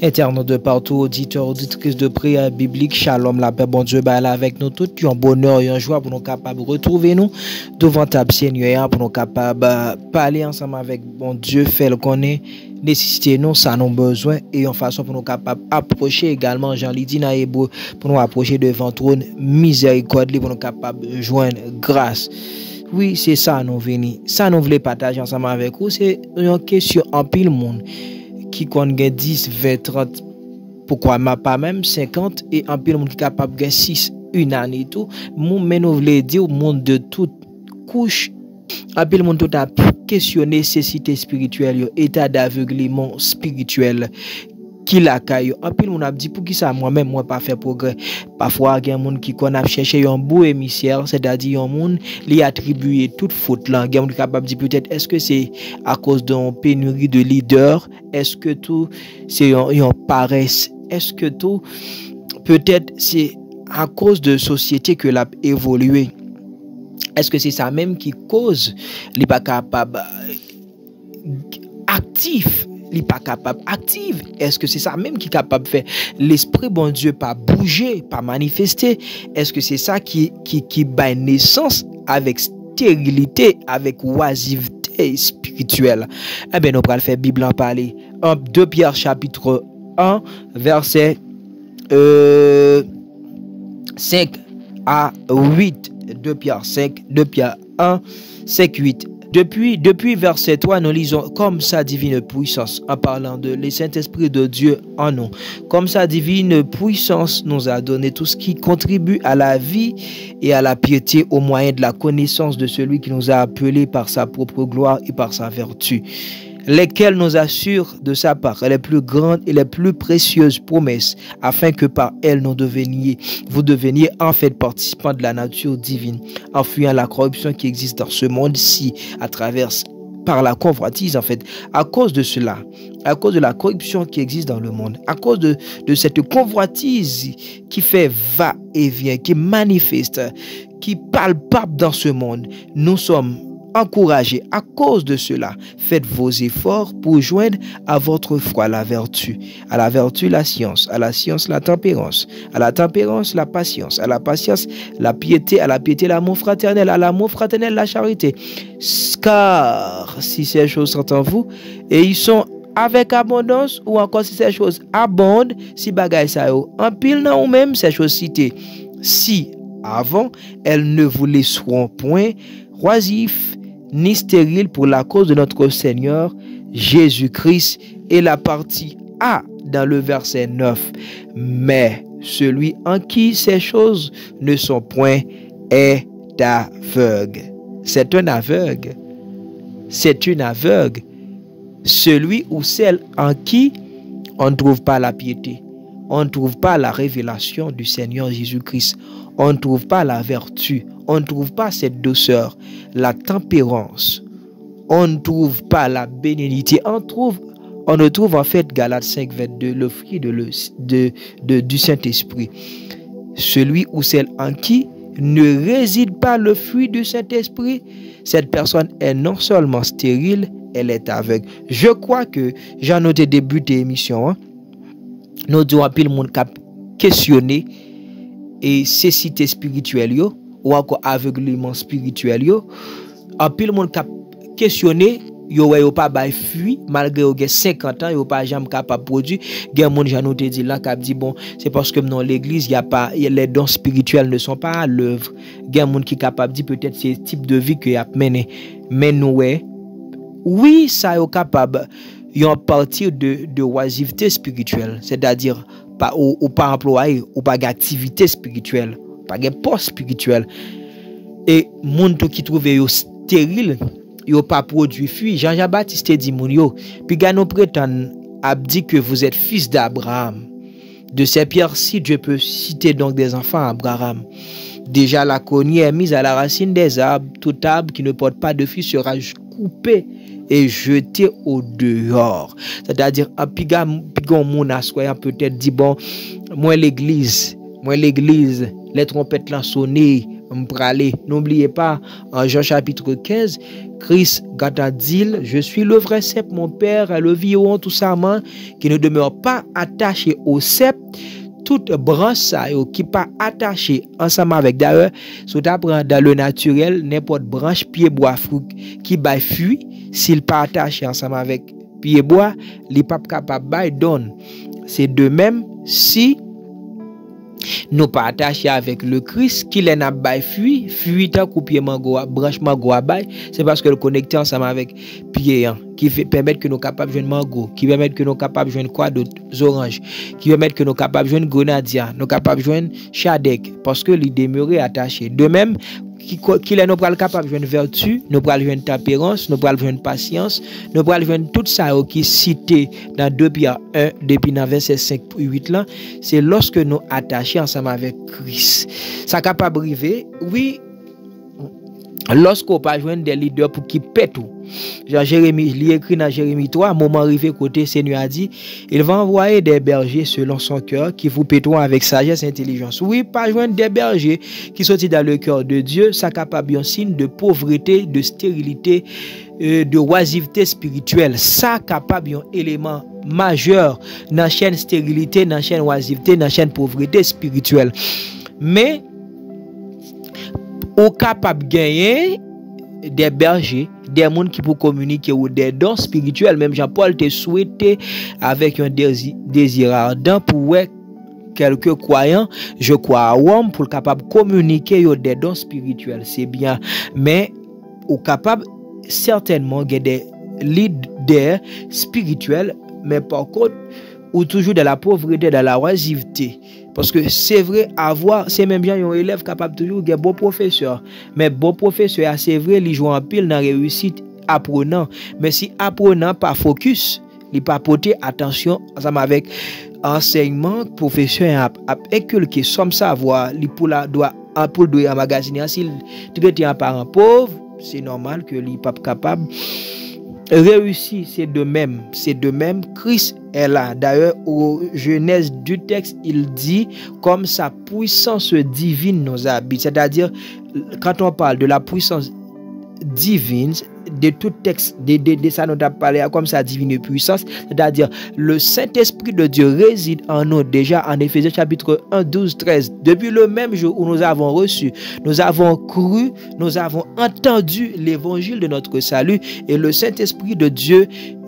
Internautes de partout, auditeurs, auditrices de prière biblique, shalom, la paix, bon Dieu, là avec nous tous, un bonheur et une joie pour nous capables de retrouver nous devant ta Seigneur, pour nous capables de parler ensemble avec bon Dieu, faire le connaître, nécessiter nous, ça nous besoin et en façon pour nous capables d'approcher également, Jean-Lydie dans Hébreu, pour nous approcher devant trône, miséricorde, pour nous capables de joindre grâce. Oui, c'est ça nous venons. Ça nous voulons partager ensemble avec vous, c'est une question en pile monde. Qui compte 10, 20, 30, pourquoi pas même 50 et en pile monde qui capable de 6, une année et tout. Mais nous voulons dire au monde de toute couche, en pile monde tout a questionné nécessité spirituelle, état d'aveuglement spirituel. Qui la caille en pile on a dit pour qui ça moi-même moi pas faire progrès parfois il y a un monde qui qu'on a cherché un beau émissaire c'est-à-dire un monde lui attribuer toute faute là il y a monde capable dire peut-être est-ce que c'est à cause d'une pénurie de leaders, est-ce que tout c'est un paresse, est-ce que tout peut-être c'est à cause de société que l'a évolué, est-ce que c'est ça même qui cause les pas capable actif, il pas capable active, est-ce que c'est ça même qui est capable de faire l'esprit bon Dieu pas bouger, pas manifester, est-ce que c'est ça qui bat naissance avec stérilité, avec oisiveté spirituelle? Eh bien nous allons faire Bible en parler en 2 Pierre chapitre 1 verset 5 à 8. 2 Pierre 5, 2 Pierre 1 5 8. Depuis verset 3, nous lisons comme sa divine puissance, en parlant de le Saint-Esprit de Dieu en nous. Comme sa divine puissance nous a donné tout ce qui contribue à la vie et à la piété au moyen de la connaissance de celui qui nous a appelés par sa propre gloire et par sa vertu, lesquels nous assurent de sa part les plus grandes et les plus précieuses promesses, afin que par elles vous deveniez en fait participants de la nature divine, en fuyant la corruption qui existe dans ce monde-ci par la convoitise en fait. À cause de cela, à cause de la corruption qui existe dans le monde, à cause de cette convoitise qui fait va et vient, qui manifeste, qui palpable dans ce monde, nous sommes encouragez. À cause de cela, faites vos efforts pour joindre à votre foi la vertu, à la vertu la science, à la science la tempérance, à la tempérance la patience, à la patience la piété, à la piété l'amour fraternel, à l'amour fraternel la charité. Car si ces choses sont en vous et ils sont avec abondance, ou encore si ces choses abondent, si bagay sa yo en pile nan ou même ces choses citées, si avant elles ne vous laisseront point oisifs ni stérile pour la cause de notre Seigneur Jésus-Christ. Et la partie A dans le verset 9. Mais celui en qui ces choses ne sont point est aveugle. C'est un aveugle. C'est une aveugle. Celui ou celle en qui on ne trouve pas la piété. On ne trouve pas la révélation du Seigneur Jésus-Christ. On ne trouve pas la vertu. On ne trouve pas cette douceur, la tempérance. On ne trouve pas la bénignité. On ne trouve en fait, Galates 5, 22, le fruit du Saint-Esprit. Celui ou celle en qui ne réside pas le fruit du Saint-Esprit, cette personne est non seulement stérile, elle est aveugle. Je crois que j'ai noté début de l'émission, hein? Nous devons appeler le monde questionner et cécité spirituelle yo, ou encore aveuglement spirituel yo. En pile monde cap questionner yo pas bay fuit malgré yo 50 ans yo pas jamais capable produire. Gen monde j'en te dit là cap dit bon, c'est parce que dans l'église les dons spirituels ne sont pas à l'œuvre. Gen monde qui capable dit peut-être c'est type de vie que y a mené. Mais nous oui, ça yo capable yon partir de oisiveté spirituelle, c'est-à-dire pas ou pas employé ou pas d'activité spirituelle, pas de poste spirituel. Et moun tout qui trouve yo stérile, yo pas produit fruit. Jean-Baptiste dit moun yo, puis gars nous prétend a dit que vous êtes fils d'Abraham. De ces pierres-ci, Dieu peut citer donc des enfants à Abraham. Déjà la cognée est mise à la racine des arbres, tout arbre qui ne porte pas de fruit sera coupé et jeté au dehors. C'est-à-dire un pigon moun assoyant peut-être dit bon, moi l'église, les trompettes l'ont sonné, m'pralé. N'oubliez pas, en Jean chapitre 15, Christ a dit, je suis le vrai cep, mon Père, le vivant tout ça, qui ne demeure pas attaché au cep. Toute branche qui pas attachée ensemble avec d'ailleurs, si tu apprends dans le naturel, n'importe branche, pied bois, fruit qui baille fruit, s'il pas attaché ensemble avec pied bois, il pas capable baille donne. C'est de même si nous pas attachés avec le Christ, qui est n'a baille fruit tant coup pied mango, branche mango baille, c'est parce que le connecté ensemble avec pied qui permettre que nous capables de jouer mango, qui permettre que nous capables de jouer quoi d'autre, orange, qui permettre que nous capables de jouer grenadier, nous capables de jouer chadek parce que les demeurer attachés. De même qu'il est nous pral capable de jouer vertu, nous pral jouer tempérance, nous pral jouer patience, nous pral jouer tout ça qui cité dans 2 Pierre 1 depuis dans verset 5 et 8 là, c'est lorsque nous attachés ensemble avec Christ. Ça capable arriver, oui, lorsqu'on pas joindre des leaders pour qui pètent tout. Jean Jérémie, il écrit dans Jérémie 3, moment arrivé côté Seigneur a dit, il va envoyer des bergers selon son cœur qui vous pèteront avec sagesse et intelligence. Oui, pas joindre des bergers qui sont dans le cœur de Dieu, ça capable un signe de pauvreté, de stérilité, de oisiveté spirituelle. Ça capable un élément majeur dans la chaîne stérilité, dans la chaîne oisiveté, dans la chaîne pauvreté spirituelle. Mais au capable gagner des bergers, des gens qui pour communiquer ou des dons spirituels. Même Jean-Paul te souhaité avec un désir ardent pour quelques croyants, je crois à homme pour capable communiquer des dons spirituels. C'est bien, mais au capable certainement des leaders spirituels, mais par contre ou toujours de la pauvreté, de la oisiveté. Parce que c'est vrai, c'est même bien un élève capable toujours de bon professeur. Mais bon professeur, c'est vrai, il joue en pile dans la réussite apprenant. Mais si apprenant pas focus, il pas porter attention ensemble avec enseignement, professeur a inculqué somme savoir, il doit emmagasiner. S'il traite un parent pauvre, c'est normal que il pas capable réussi. C'est de même Christ est là. D'ailleurs au Genèse du texte il dit comme sa puissance divine nous habite, c'est-à-dire quand on parle de la puissance divine de tout texte de ça nous a parlé comme sa divine puissance, c'est-à-dire le Saint-Esprit de Dieu réside en nous déjà en Éphésiens chapitre 1 12 13. Depuis le même jour où nous avons reçu, nous avons cru, nous avons entendu l'évangile de notre salut et le Saint-Esprit de Dieu,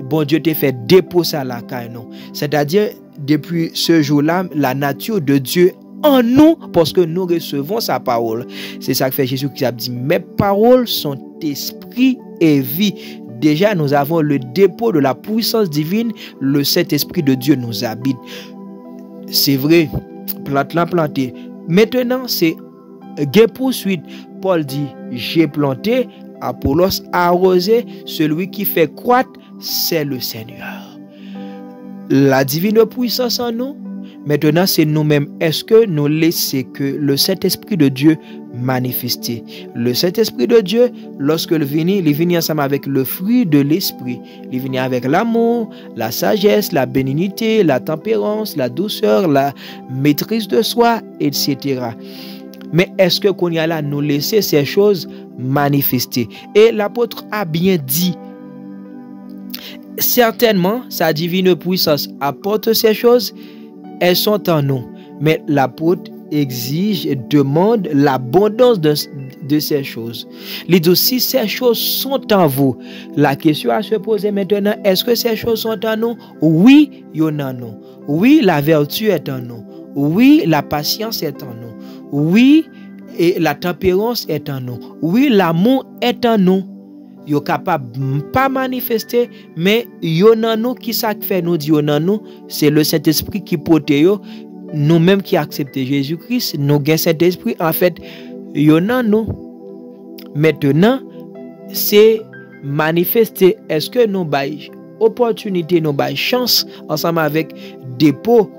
bon Dieu t'a fait déposer à la caille non, c'est-à-dire depuis ce jour-là la nature de Dieu en nous parce que nous recevons sa parole. C'est ça que fait Jésus qui a dit mes paroles sont esprit et vie. Déjà nous avons le dépôt de la puissance divine, le Saint-Esprit de Dieu nous habite. C'est vrai, planté. Maintenant c'est gué poursuite. Paul dit j'ai planté, Apollos a arrosé, celui qui fait croître c'est le Seigneur. La divine puissance en nous. Maintenant, c'est nous-mêmes. Est-ce que nous laissons que le Saint-Esprit de Dieu manifester? Le Saint-Esprit de Dieu, lorsqu'il vient ensemble avec le fruit de l'Esprit. Il vient avec l'amour, la sagesse, la bénignité, la tempérance, la douceur, la maîtrise de soi, etc. Mais est-ce que qu'on y a là, nous laisser ces choses manifester? Et l'apôtre a bien dit, certainement, sa divine puissance apporte ces choses. Elles sont en nous, mais l'apôtre exige et demande l'abondance de ces choses. Il dit si ces choses sont en vous, la question à se poser maintenant, est-ce que ces choses sont en nous? Oui, il y en a en nous. Oui, la vertu est en nous. Oui, la patience est en nous. Oui, et la tempérance est en nous. Oui, l'amour est en nous. Yo capable pas manifester, mais yo nan nous qui ça fait nous dit yo nan nous, c'est le Saint-Esprit qui porte yo, nous même qui accepter Jésus-Christ, nous gain Saint-Esprit en fait yo nan nous. Maintenant, c'est manifester, est-ce que nous bail opportunité, nous bail chance ensemble avec dépôt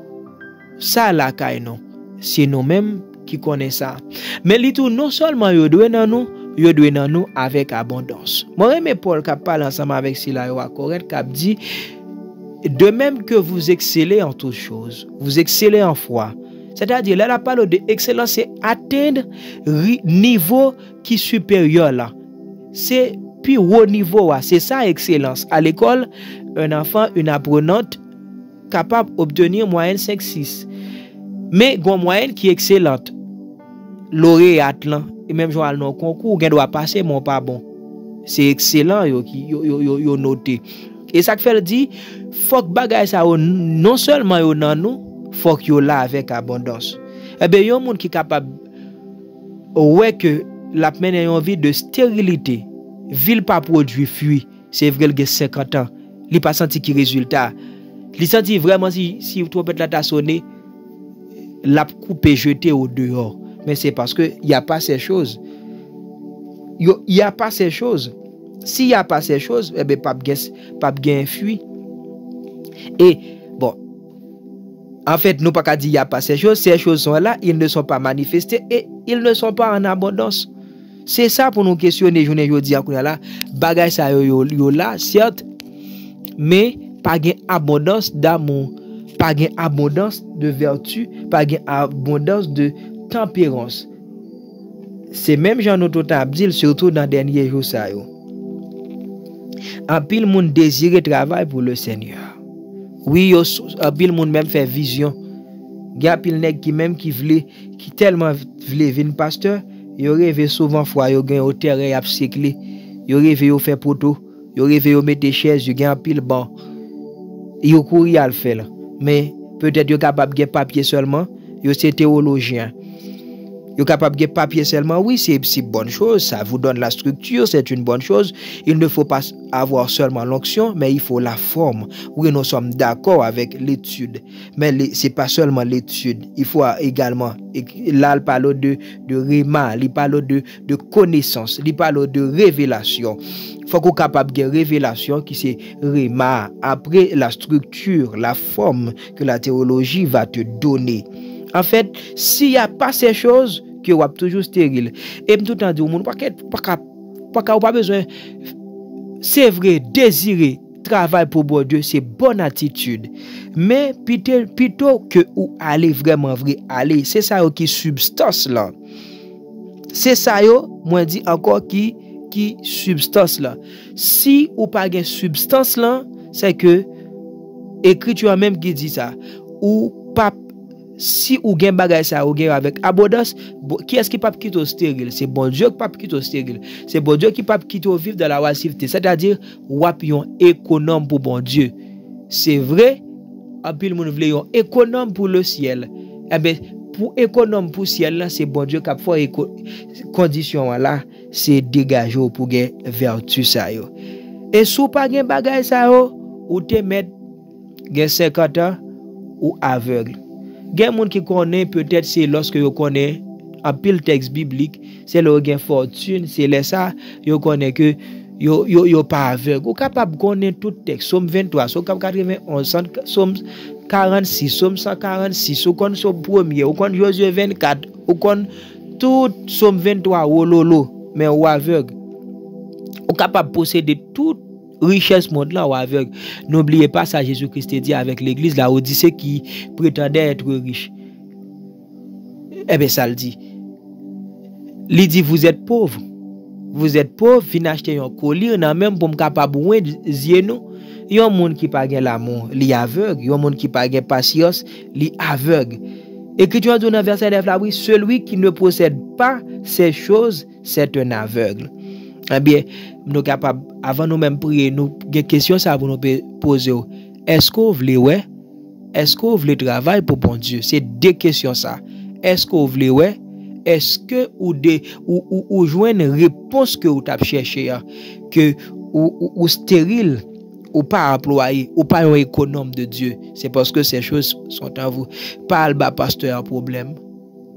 ça la caille non. C'est nous même qui connaissent ça. Mais li tout non seulement yo doit nan nous, yo doit nan nous avec abondance. Moi mais Paul qui parle ensemble avec Silas à Corinthe qui dit de même que vous excellez en toutes choses, vous excellez en foi, C'est-à-dire, là, la parole de excellence, c'est atteindre niveau qui est supérieur là. C'est plus haut niveau, c'est ça excellence. À l'école, un enfant, une apprenante capable d'obtenir moyenne 5-6. Mais une moyenne qui est excellente. Lauréate là, et même jouer dans concours, on doit passer mon pas bon. C'est excellent yo noté. Et ça fait dit faut que bagay ça non seulement yo nan nous, faut que yo là avec abondance. Eh bien yon monde qui capable ouais que la mène une vie de stérilité, ville pas produit fruit, c'est vrai que 50 ans, il pas senti qui résultat. Il senti vraiment si trompette là t'a sonné, l'a coupé jeté au dehors. Mais c'est parce que il y a pas ces choses. Il y a pas ces choses. S'il y a pas ces choses, eh ben pas bien fuit. Et bon, en fait, nous pas qu'à dire il y a pas ces choses sont là, ils ne sont pas manifestés et ils ne sont pas en abondance. C'est ça pour nous questionner journée jodi a là, bagay ça yo là, certes, mais pas gain abondance d'amour, pas gain abondance de vertu, pas gain abondance de tempérance. C'est même Jean notre dit surtout dans dernier jour ça yo. En pile monde désire travail pour le Seigneur. Oui, en pile monde même fait vision. Gars pile nèg qui même qui tellement vle vinn pasteur, yo rêve souvent fois yo gagne au terrain a séclé. Yo rêve yo faire poteau, yo rêve yo mettre chaise, yo gagne pile banc. Yo courir à le faire. Mais peut-être yo capable de papier seulement, yo c'est théologien. Yo capable de papier seulement, oui, c'est bonne chose, ça vous donne la structure, c'est une bonne chose. Il ne faut pas avoir seulement l'onction, mais il faut la forme. Oui, nous sommes d'accord avec l'étude, mais c'est pas seulement l'étude, il faut également, là, il parle de réma, il parle de connaissance, il parle de révélation. Il faut qu'on soit capable de révélation qui c'est réma, après la structure, la forme que la théologie va te donner. En fait, s'il n'y a pas ces choses, que vous êtes toujours stérile. Et tout le temps, vous n'avez pas besoin. C'est vrai, désirer travail pour bon Dieu, c'est bonne attitude. Mais plutôt que vous allez vraiment aller, c'est ça qui substance là. C'est ça, moi dit encore qui substance là. Si vous n'avez pas de substance là, c'est que écriture même qui dit ça. Ou pas. Si ou gen bagay ça ou gen avec abondance, qui est-ce qui pas quitter au stérile? C'est bon Dieu qui pas quitter au stérile. C'est bon Dieu qui pas quitter au vivre de la oisiveté. C'est-à-dire wap yon économe pour bon Dieu. C'est vrai, en pile moun vle yon économe pour le ciel. Eh ben pour économe pour ciel là, c'est bon Dieu qui a fait condition là, c'est dégager pour gen vertu ça yo. Et sou pas gen bagay ça yo, ou te met gen 50 ans ou aveugle. Gen moun qui connaît peut-être c'est lorsque yo connaît en pile texte biblique, c'est le gain fortune, c'est les ça yo connaît que yo pas aveugle. Ou capable connaître tout texte, Somme 23, Somme 91, Somme 46, Somme 146, ou connaît Somme 1er, ou connaît Josué 24, ou connaît tout Somme 23 wololo, mais ou aveugle. Ou capable posséder tout richesse monde là ou aveugle. N'oubliez pas ça, Jésus-Christ dit avec l'église la Odyssée qui prétendait être riche. Eh bien ça le dit. Il dit vous êtes pauvre. Vous êtes pauvre, venez acheter un collier, nan même pour me capable ouin yeux nous. Yon monde qui pas gen l'amour, li aveugle, yon monde qui pas gen patience, li aveugle. Écriture dit dans verset 9 là oui, celui qui ne possède pas ces choses, c'est un aveugle. Eh bien, nous capable avant nous même prier, nous des questions ça pour nous poser. Est-ce que vous voulez ouais? Est-ce que vous voulez travailler pour bon Dieu? C'est deux questions ça. Est-ce que vous voulez ouais? Est-ce que ou joindre une réponse que vous avez cherché que ou stérile ou pas employé ou pas un économe de Dieu? C'est parce que ces choses sont en vous. Pas le pasteur un problème.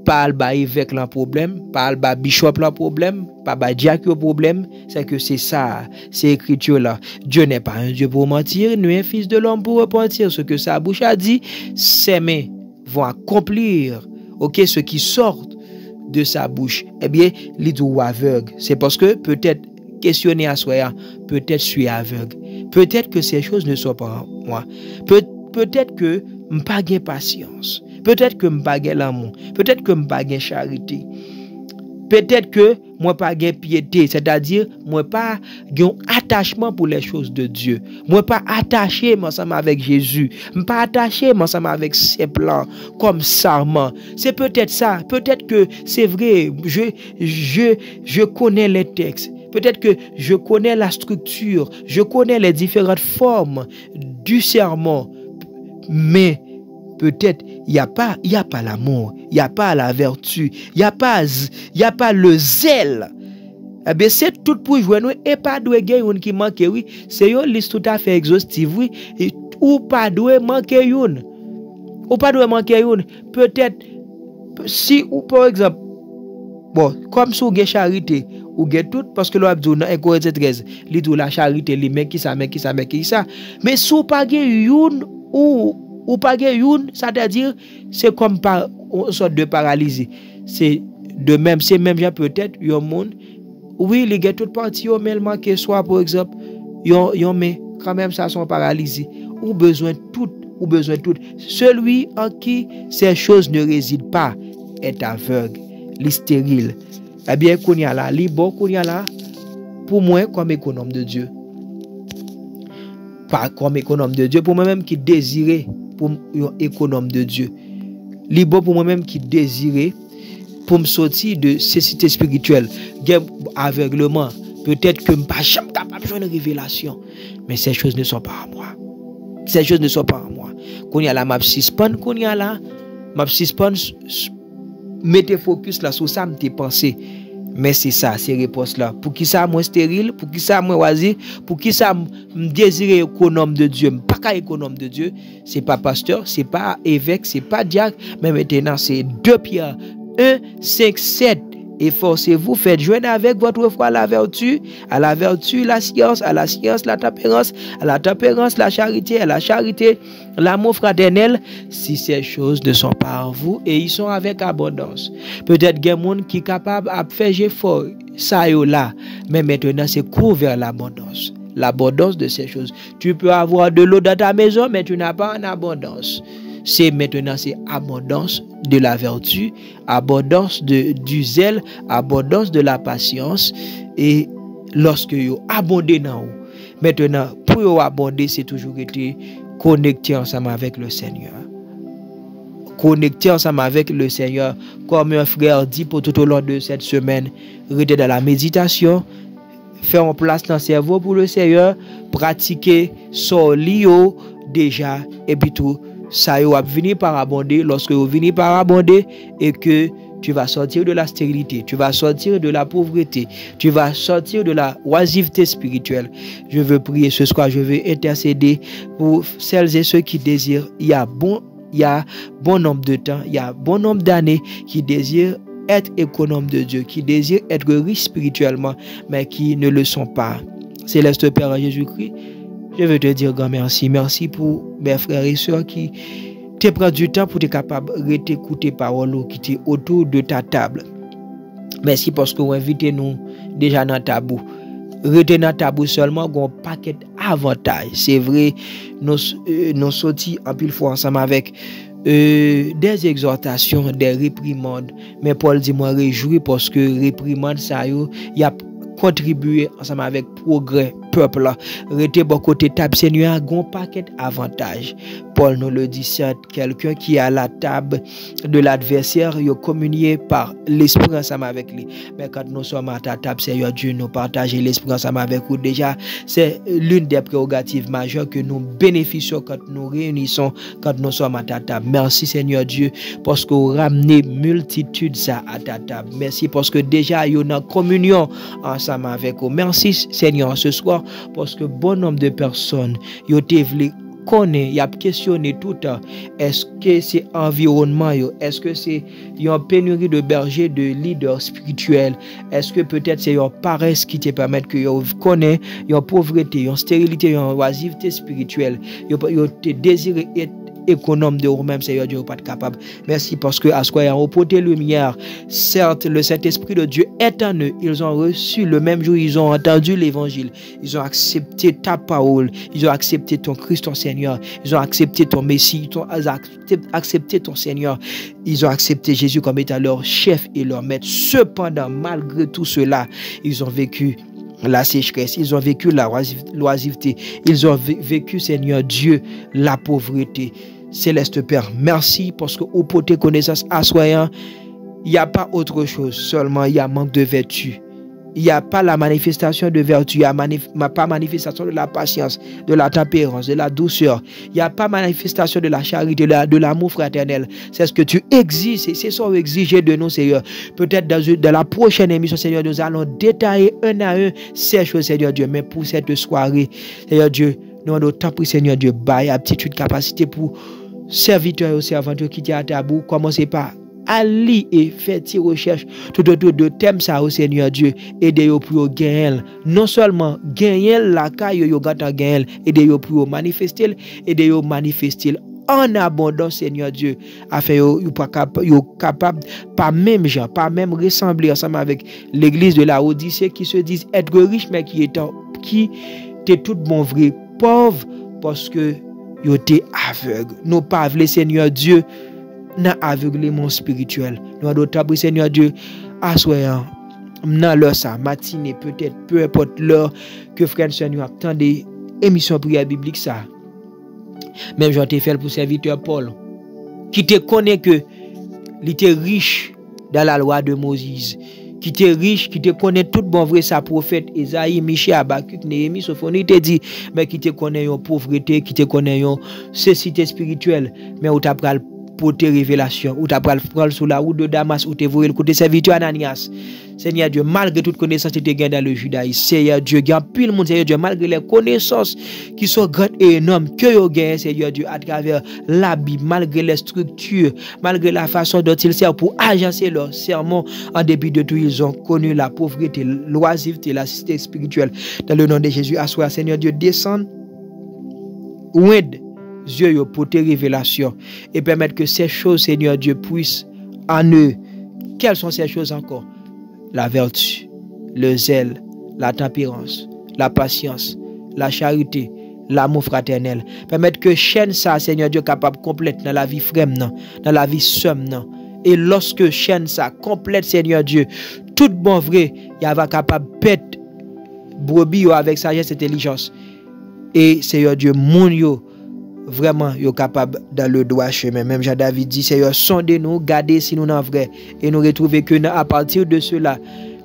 Pas le évêque un problème, pas le bishop un problème, pas le diacre un problème, c'est que c'est ça, c'est écriture là. Dieu n'est pas un Dieu pour mentir, ni un fils de l'homme pour repentir. Ce que sa bouche a dit, ses mains vont accomplir, ok, ce qui sort de sa bouche. Eh bien, il dit aveugle. C'est parce que peut-être questionner à soi, peut-être je suis aveugle. Peut-être que ces choses ne sont pas moi. Peut-être que je n'ai pas de patience. peut-être que m'pa gen l'amour, peut-être que m'pa gen charité. Peut-être que moi pas gain piété, c'est-à-dire moi pas gain attachement pour les choses de Dieu. Moi pas attaché ensemble avec Jésus, moi pas attaché ensemble avec ses plans comme sarment. C'est peut-être ça, peut-être que c'est vrai, je connais les textes. Peut-être que je connais la structure, je connais les différentes formes du sermon, mais peut-être il n'y a pas l'amour, il n'y a pas la vertu, il n'y a pas le zèle. Eh bien, c'est tout pour jouer nous et pas de gagner qui manque, oui. C'est une liste tout à fait exhaustive, oui. Ou pas de manquer une. Ou pas de manquer une. Peut-être, si, ou par exemple, bon, comme si vous avez charité, ou avez tout, parce que l'on a dit, dans Corinthiens 13, li tout la charité, li men qui ça. Mais si vous pas une, ou pas une, c'est-à-dire, c'est comme par une sorte de paralysie. C'est de même, c'est même peut-être, yon monde, oui, les gars, toute partie, mais le manque soit, par exemple, yon mais quand même, ça sont paralysés. Ou besoin de tout. Celui en qui ces choses ne résident pas est aveugle, stérile. Eh bien, qu'on y a là, pour moi, comme économe de Dieu. Pas comme économe de Dieu, pour moi-même qui désirait pour un économe de Dieu. Libre pour moi-même qui désirait pour me sortir de cécité spirituelle, aveuglement. Peut-être que je ne suis pas jamais capable de une révélation, mais ces choses ne sont pas à moi. Qu'on y a là, ma suspend, mettez focus là sur ça, me pensé. Mais c'est ça, ces réponses-là. Pour qui ça, moi stérile, pour qui ça, moi oisif, pour qui ça, me désirer économe de Dieu, pas qu'à économe de Dieu, c'est pas pasteur, c'est pas évêque, c'est pas diacre, mais maintenant c'est 2 Pierre 1, 5, 7. Efforcez-vous, faites joindre avec votre foi la vertu, à la vertu la science, à la science la tempérance, à la tempérance la charité, à la charité l'amour fraternel. Si ces choses ne sont pas en vous et ils sont avec abondance. Peut-être qu'il y a des gens qui sont capables de faire effort, ça et là, mais maintenant c'est couvert l'abondance. L'abondance de ces choses. Tu peux avoir de l'eau dans ta maison, mais tu n'as pas en abondance. C'est maintenant, c'est abondance de la vertu, abondance du zèle, abondance de la patience. Et lorsque vous abondez dans vous, maintenant, pour vous abonder, c'est toujours été connecté ensemble avec le Seigneur. Connecté ensemble avec le Seigneur, comme un frère dit pour tout au long de cette semaine, rester dans la méditation, faire en place dans le cerveau pour le Seigneur, pratiquer son lio déjà, et puis tout. Ça va venir par abonder lorsque vous venez par abonder et que tu vas sortir de la stérilité, tu vas sortir de la pauvreté, tu vas sortir de la oisiveté spirituelle. Je veux prier ce soir, je veux intercéder pour celles et ceux qui désirent. Il y a bon nombre de temps, il y a bon nombre d'années qui désirent être économe de Dieu, qui désirent être riches spirituellement, mais qui ne le sont pas. Céleste Père Jésus-Christ, je veux te dire grand merci. Merci pour mes frères et sœurs qui te prennent du temps pour être capable de t'écouter parole qui est autour de ta table. Merci parce que vous invitez nous déjà dans ta boue. Retenez dans ta boue seulement un paquet d'avantages. C'est vrai, nous sortis en pile fois ensemble avec des exhortations, des réprimandes. Mais Paul dit moi réjouis parce que réprimandes ça y a contribué ensemble avec progrès peuple là. Rete bon côté table Seigneur a gon paquet avantage. Paul nous le dit, c'est quelqu'un qui est à la table de l'adversaire, il communié par l'esprit ensemble avec lui. Mais quand nous sommes à ta table, Seigneur Dieu, nous partageons l'esprit ensemble avec vous. Déjà, c'est l'une des prérogatives majeures que nous bénéficions quand nous réunissons, quand nous sommes à ta table. Merci Seigneur Dieu, parce que vous ramenez multitude ça à ta table. Merci parce que déjà, il y a une communion ensemble avec vous. Merci Seigneur ce soir, parce que bon nombre de personnes, ils ont voulu connaît, il a questionné tout le temps. Est-ce que c'est environnement, est-ce que c'est une pénurie de bergers, de leaders spirituels, est-ce que peut-être c'est une paresse qui te permet que vous connaissez une pauvreté, une stérilité, une oisiveté spirituelle, vous te désirez être économe de vous-même, Seigneur Dieu, vous pas capable. Merci parce que à ce qu'on porté lumière, certes, le Saint-Esprit de Dieu est en eux. Ils ont reçu le même jour, ils ont entendu l'évangile. Ils ont accepté ta parole. Ils ont accepté ton Christ, ton Seigneur. Ils ont accepté ton Messie. Ils ont accepté ton Seigneur. Ils ont accepté Jésus comme étant leur chef et leur maître. Cependant, malgré tout cela, ils ont vécu la sécheresse, ils ont vécu la l'oisiveté, ils ont vécu, Seigneur Dieu, la pauvreté. Céleste Père, merci parce que au poté connaissance assoyant, il n'y a pas autre chose, seulement il y a manque de vertu. Il n'y a pas la manifestation de vertu, il n'y a pas manifestation de la patience, de la tempérance, de la douceur. Il n'y a pas manifestation de la charité, de l'amour fraternel. C'est ce que tu exiges, c'est ça qu'on exige de nous, Seigneur. Peut-être dans la prochaine émission, Seigneur, nous allons détailler un à un ces choses, Seigneur Dieu. Mais pour cette soirée, Seigneur Dieu, nous avons tant pris, Seigneur Dieu, bail, aptitude, capacité pour serviteurs et servantes qui étaient à tabou. Commencez par aller et faire tes recherches tout autour de thèmes ça au Seigneur Dieu, aidez-vous pour gagner, non seulement gagner la caille yo gata gagner, aidez-vous pour manifester, aidez-vous manifester en abondance, Seigneur Dieu, afin yo capable pas même gens, pas même ressembler ensemble avec l'église de la Odyssée qui se disent être riche mais qui est tout bon vrai pauvre parce que yo était aveugle. Nous pas avle Seigneur Dieu dans aveuglement spirituel. Nous adorons Seigneur Dieu, assoyant dans l'heure ça, matinée peut-être, peu importe l'heure que frère Seigneur attendez émission prière biblique ça. Même j'en t'ai fait pour serviteur Paul, qui te connaît que il était riche dans la loi de Moïse, qui était riche, qui te connaît tout bon vrai sa prophète Esaïe, Michée, Habakkuk, Néhémie, Sophonie te dit, mais qui te connaît une pauvreté, qui te connaît une cécité spirituelle, mais où t'as pris pour tes révélations, ou t'as pris sur la route de Damas, ou t'es voué le côté serviteur Ananias. Seigneur Dieu, malgré toute connaissance que tu gagnes dans le judaïsme, Seigneur Dieu, il y a pile monde, Seigneur Dieu, malgré les connaissances qui sont grandes et énormes que vous gagnez, Seigneur Dieu, à travers la Bible, malgré les structures, malgré la façon dont ils servent pour agencer leur sermon, en dépit de tout, ils ont connu la pauvreté, l'oisiveté, la cité spirituelle. Dans le nom de Jésus, assois, Seigneur Dieu, descend, oued, yeux pour tes révélations et permettre que ces choses, Seigneur Dieu, puissent en eux. Quelles sont ces choses encore? La vertu, le zèle, la tempérance, la patience, la charité, l'amour fraternel. Permettre que chaîne ça, Seigneur Dieu, capable complète dans la vie frère, dans la vie somme. Et lorsque chaîne ça complète, Seigneur Dieu, tout bon vrai, il y a capable pète brebis avec sagesse et intelligence. Et Seigneur Dieu, mon yo, vraiment, yo capable dans le droit chemin. Même Jean-David dit, Seigneur, sondez-nous, gardez si nous sommes vrais. Et nous retrouvons que à partir de cela,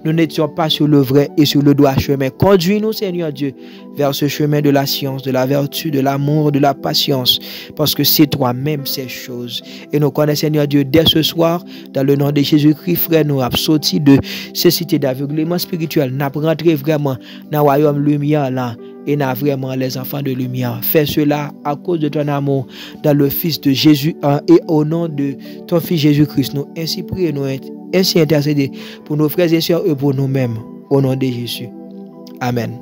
nous n'étions pas sur le vrai et sur le droit chemin. Conduis-nous, Seigneur Dieu, vers ce chemin de la science, de la vertu, de l'amour, de la patience. Parce que c'est toi-même ces choses. Et nous connaissons, Seigneur Dieu, dès ce soir, dans le nom de Jésus-Christ, frère, nous avons sorti de ces cités d'aveuglement spirituel. Nous avons rentré vraiment dans le royaume lumière là. Et n'a vraiment les enfants de lumière. Fais cela à cause de ton amour dans le Fils de Jésus et au nom de ton Fils Jésus-Christ. Nous ainsi prions, nous ainsi intercéder pour nos frères et sœurs et pour nous-mêmes. Au nom de Jésus. Amen.